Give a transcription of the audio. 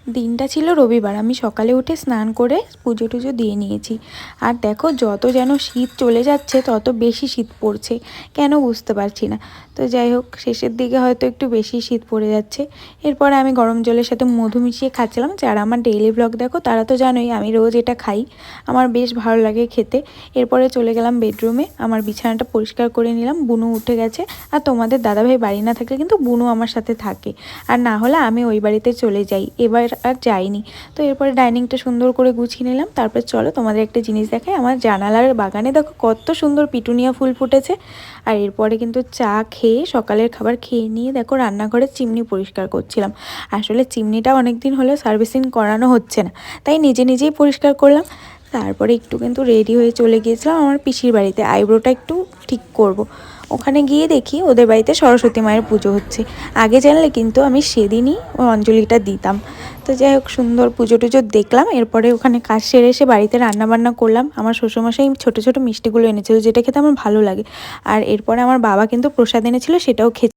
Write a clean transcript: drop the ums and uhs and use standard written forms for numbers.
দিনটা ছিল রবিবার। আমি সকালে উঠে স্নান করে পুজো টুজো দিয়ে নিয়েছি। আর দেখো যত যেন শীত চলে যাচ্ছে তত বেশি শীত পড়ছে, কেন বুঝতে পারছি না। তো যাই হোক, শেষের দিকে হয়তো একটু বেশি শীত পড়ে যাচ্ছে। এরপরে আমি গরম জলের সাথে মধু মিশিয়ে খাচ্ছিলাম। যারা আমার ডেইলি ব্লগ দেখো তারা তো জানোই আমি রোজ এটা খাই, আমার বেশ ভালো লাগে খেতে। এরপরে চলে গেলাম বেডরুমে, আমার বিছানাটা পরিষ্কার করে নিলাম। বুনু উঠে গেছে, আর তোমাদের দাদাভাই বাড়ি না থাকলে কিন্তু বুনু আমার সাথে থাকে, আর না হলে আমি ওই বাড়িতে চলে যাই। এবার আর যাইনি। তো এরপরে ডাইনিংটা সুন্দর করে গুছিয়ে নিলাম। তারপর চলো তোমাদের একটা জিনিস দেখাই। আমার জানালার বাগানে দেখো কত সুন্দর পিটুনিয়া ফুল ফুটেছে। আর এরপরে কিন্তু চা খেয়ে, সকালের খাবার খেয়ে নিয়ে দেখো রান্নাঘরের চিমনি পরিষ্কার করছিলাম। আসলে চিমনিটা অনেক দিন হলো সার্ভিসিং করানো হচ্ছে না, তাই নিজে নিজেই পরিষ্কার করলাম। তারপরে একটু কিন্তু রেডি হয়ে চলে গিয়েছিলাম আমার পিসির বাড়িতে, আইব্রোটা একটু ঠিক করব। ওখানে গিয়ে দেখি ওদের বাড়িতে সরস্বতী মায়ের পুজো হচ্ছে। আগে জানলে কিন্তু আমি সেদিনই অঞ্জলিটা দিতাম। তো যাই হোক, সুন্দর পুজো টুজো দেখলাম। এরপরে ওখানে কাজ সেরে এসে বাড়িতে রান্নাবান্না করলাম। আমার শ্বশুরমশাই ছোটো ছোটো মিষ্টিগুলো এনেছিল, যেটা খেতে আমার ভালো লাগে। আর এরপরে আমার বাবা কিন্তু প্রসাদ এনেছিল, সেটাও খেতে